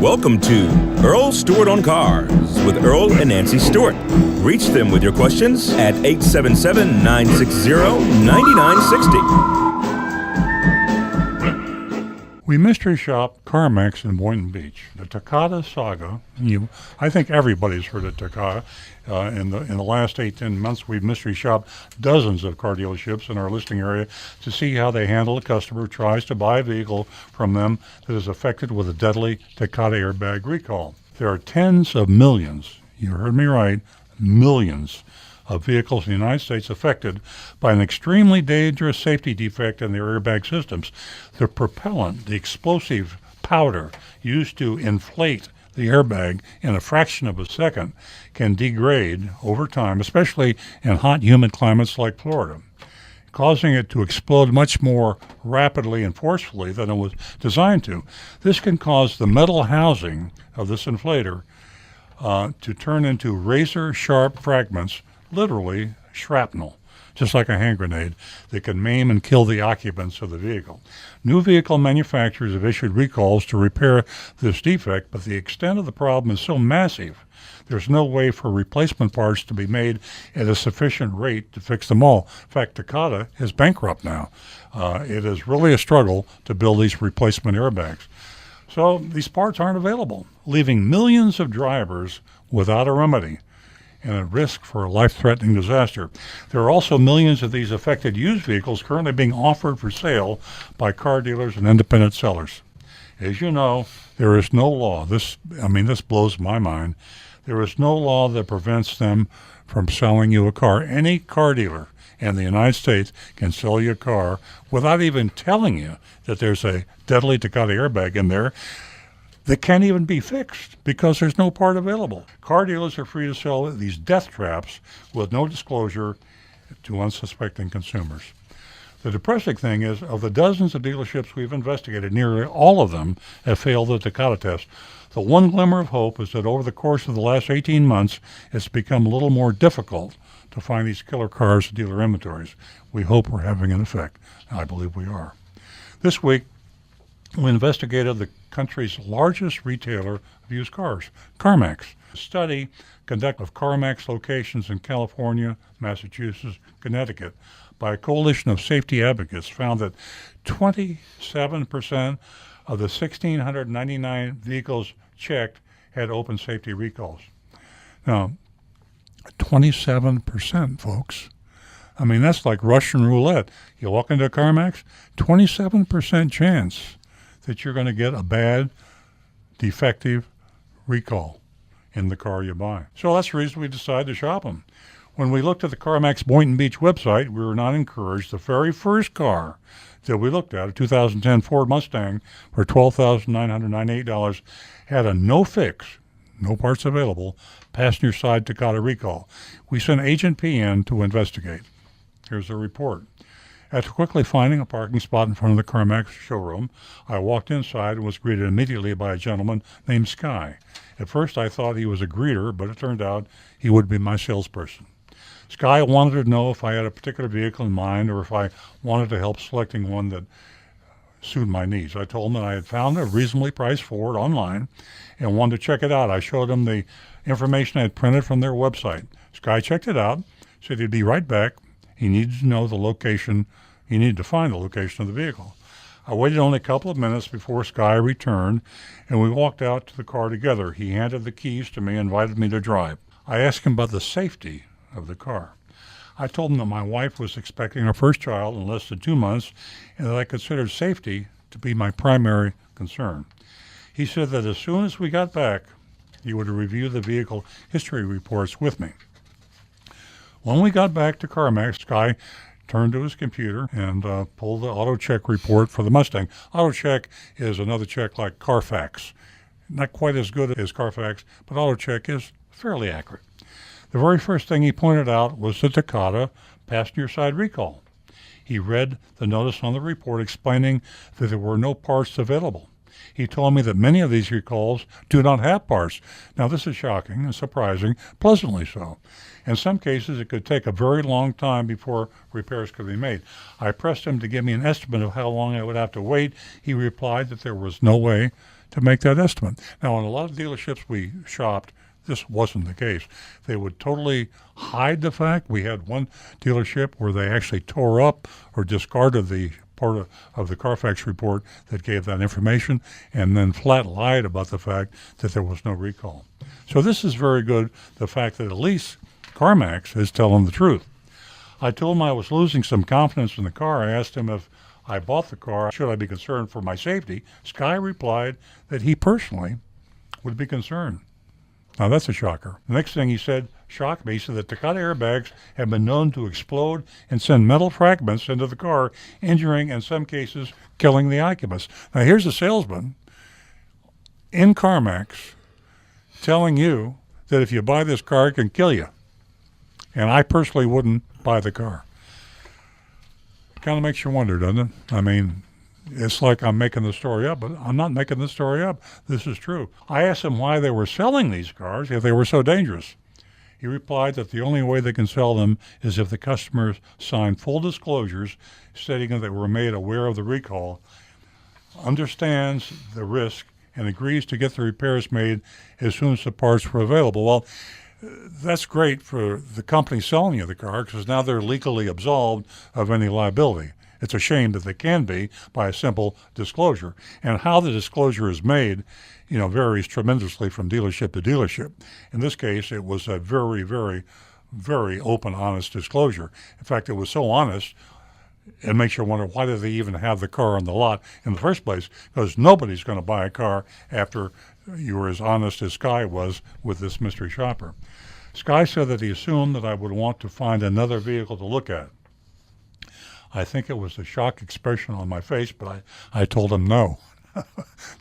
Welcome to Earl Stewart on Cars with Earl and Nancy Stewart. Reach them with your questions at 877-960-9960. We mystery shop CarMax in Boynton Beach. The Takata saga. I think everybody's heard of Takata. In the last 8-10 months, we've mystery shopped dozens of car dealerships in our listing area to see how they handle a customer who tries to buy a vehicle from them that is affected with a deadly Takata airbag recall. There are tens of millions, you heard me right, millions of vehicles in the United States affected by an extremely dangerous safety defect in their airbag systems. The propellant, the explosive powder used to inflate the airbag in a fraction of a second, can degrade over time, especially in hot, humid climates like Florida, causing it to explode much more rapidly and forcefully than it was designed to. This can cause the metal housing of this inflator to turn into razor-sharp fragments, literally shrapnel, just like a hand grenade, that can maim and kill the occupants of the vehicle. New vehicle manufacturers have issued recalls to repair this defect, but the extent of the problem is so massive, there's no way for replacement parts to be made at a sufficient rate to fix them all. In fact, Takata is bankrupt now. It is really a struggle to build these replacement airbags. So these parts aren't available, leaving millions of drivers without a remedy and at risk for a life-threatening disaster. There are also millions of these affected used vehicles currently being offered for sale by car dealers and independent sellers. As you know, there is no law. This blows my mind. There is no law that prevents them from selling you a car. Any car dealer in the United States can sell you a car without even telling you that there's a deadly Takata airbag in there that can't even be fixed because there's no part available. Car dealers are free to sell these death traps with no disclosure to unsuspecting consumers. The depressing thing is, of the dozens of dealerships we've investigated, nearly all of them have failed the Takata test. The one glimmer of hope is that over the course of the last 18 months, it's become a little more difficult to find these killer cars in dealer inventories. We hope we're having an effect. I believe we are. This week, we investigated the country's largest retailer of used cars, CarMax. A study conducted of CarMax locations in California, Massachusetts, Connecticut by a coalition of safety advocates found that 27% of the 1,699 vehicles checked had open safety recalls. Now, 27%, folks. I mean, that's like Russian roulette. You walk into a CarMax, 27% chance that you're going to get a bad, defective recall in the car you buy. So that's the reason we decided to shop them. When we looked at the CarMax Boynton Beach website, we were not encouraged. The very first car that we looked at, a 2010 Ford Mustang for $12,998, had a no fix, no parts available, passenger side Takata recall. We sent Agent PN to investigate. Here's the report. After quickly finding a parking spot in front of the CarMax showroom, I walked inside and was greeted immediately by a gentleman named Sky. At first I thought he was a greeter, but it turned out he would be my salesperson. Sky wanted to know if I had a particular vehicle in mind or if I wanted to help selecting one that suited my needs. I told him that I had found a reasonably priced Ford online and wanted to check it out. I showed him the information I had printed from their website. Sky checked it out, said he'd be right back. He needed to know the location. He needed to find the location of the vehicle. I waited only a couple of minutes before Sky returned, and we walked out to the car together. He handed the keys to me and invited me to drive. I asked him about the safety of the car. I told him that my wife was expecting her first child in less than 2 months, and that I considered safety to be my primary concern. He said that as soon as we got back, he would review the vehicle history reports with me. When we got back to CarMax, Sky turned to his computer and pulled the auto check report for the Mustang. Auto check is another check like Carfax. Not quite as good as Carfax, but auto check is fairly accurate. The very first thing he pointed out was the Takata passenger side recall. He read the notice on the report explaining that there were no parts available. He told me that many of these recalls do not have parts. Now, this is shocking and surprising, pleasantly so. In some cases, it could take a very long time before repairs could be made. I pressed him to give me an estimate of how long I would have to wait. He replied that there was no way to make that estimate. Now, in a lot of dealerships we shopped, this wasn't the case. They would totally hide the fact. We had one dealership where they actually tore up or discarded the part of the Carfax report that gave that information and then flat lied about the fact that there was no recall. So this is very good, the fact that at least CarMax is telling the truth. I told him I was losing some confidence in the car. I asked him if I bought the car, should I be concerned for my safety? Sky replied that he personally would be concerned. Now, that's a shocker. The next thing he said shocked me. He said that Takata airbags have been known to explode and send metal fragments into the car, injuring, in some cases, killing the occupants. Now, here's a salesman in CarMax telling you that if you buy this car, it can kill you. And I personally wouldn't buy the car. Kind of makes you wonder, doesn't it? I mean, it's like I'm making the story up, but I'm not making the story up. This is true. I asked him why they were selling these cars if they were so dangerous. He replied that the only way they can sell them is if the customers sign full disclosures stating that they were made aware of the recall, understands the risk, and agrees to get the repairs made as soon as the parts were available. Well, that's great for the company selling you the car because now they're legally absolved of any liability. It's a shame that they can be by a simple disclosure. And how the disclosure is made, varies tremendously from dealership to dealership. In this case, it was a very, very, very open, honest disclosure. In fact, it was so honest, it makes you wonder, why did they even have the car on the lot in the first place? Because nobody's going to buy a car after you were as honest as Sky was with this mystery shopper. Sky said that he assumed that I would want to find another vehicle to look at. I think it was a shocked expression on my face, but I told him no.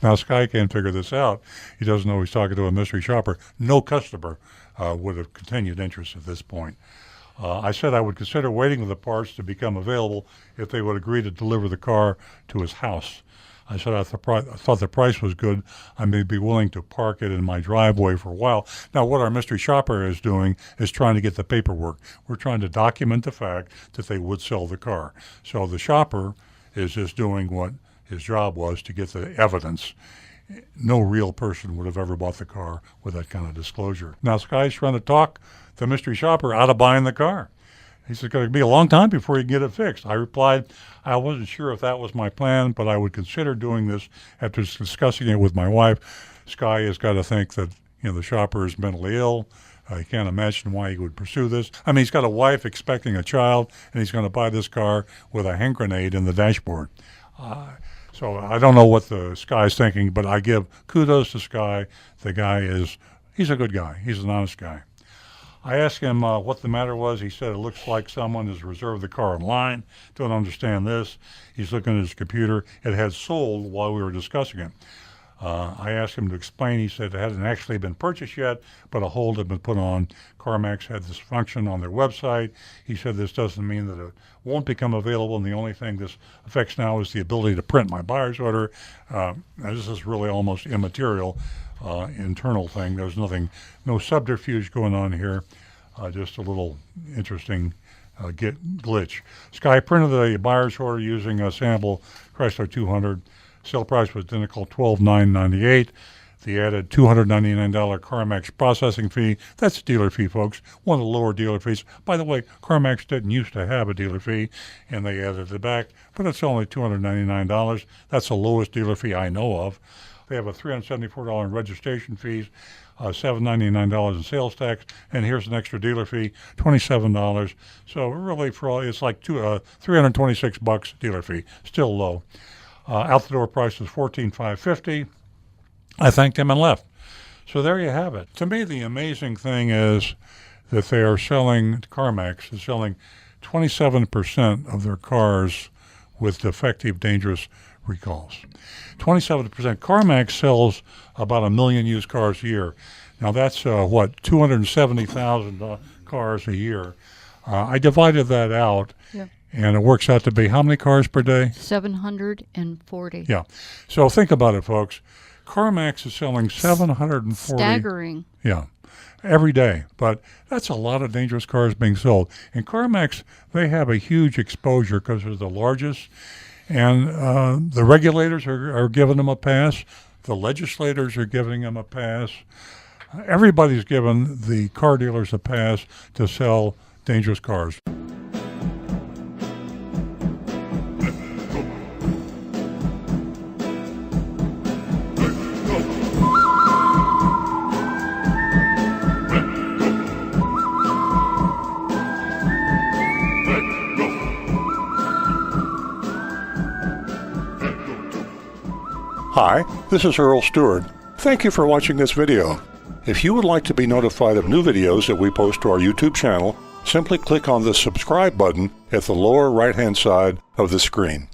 Now, Sky can't figure this out. He doesn't know he's talking to a mystery shopper. No customer would have continued interest at this point. I said I would consider waiting for the parts to become available if they would agree to deliver the car to his house. I said I thought the price was good. I may be willing to park it in my driveway for a while. Now, what our mystery shopper is doing is trying to get the paperwork. We're trying to document the fact that they would sell the car. So the shopper is just doing what his job was to get the evidence. No real person would have ever bought the car with that kind of disclosure. Now, Sky's trying to talk the mystery shopper out of buying the car. He said, it's going to be a long time before you get it fixed. I replied, I wasn't sure if that was my plan, but I would consider doing this after discussing it with my wife. Sky has got to think that the shopper is mentally ill. I can't imagine why he would pursue this. I mean, he's got a wife expecting a child, and he's going to buy this car with a hand grenade in the dashboard. So I don't know what the Sky's thinking, but I give kudos to Sky. The guy he's a good guy. He's an honest guy. I asked him what the matter was. He said, it looks like someone has reserved the car online. Don't understand this. He's looking at his computer. It had sold while we were discussing it. I asked him to explain. He said it hadn't actually been purchased yet, but a hold had been put on. CarMax had this function on their website. He said this doesn't mean that it won't become available, and the only thing this affects now is the ability to print my buyer's order. Now, this is really almost immaterial. Internal thing. There's no subterfuge going on here. Just a little interesting glitch. Sky printed the buyer's order using a sample Chrysler 200. Sale price was identical, $12,998. The added $299 CarMax processing fee. That's a dealer fee, folks. One of the lower dealer fees. By the way, CarMax didn't used to have a dealer fee, and they added it back, but it's only $299. That's the lowest dealer fee I know of. They have a $374 in registration fees, $799 in sales tax, and here's an extra dealer fee, $27. So really, for all, it's like $326 dealer fee, still low. Out the door price was $14,550. I thanked him and left. So there you have it. To me, the amazing thing is that they are selling, CarMax is selling 27% of their cars with defective, dangerous recalls. 27%. CarMax sells about 1 million used cars a year. Now that's 270,000 cars a year. I divided that out, and it works out to be how many cars per day? 740. Yeah. So think about it, folks. CarMax is selling 740. Staggering. Yeah. Every day. But that's a lot of dangerous cars being sold. And CarMax, they have a huge exposure because they're the largest. And the regulators are giving them a pass. The legislators are giving them a pass. Everybody's given the car dealers a pass to sell dangerous cars. Hi, this is Earl Stewart. Thank you for watching this video. If you would like to be notified of new videos that we post to our YouTube channel, simply click on the subscribe button at the lower right-hand side of the screen.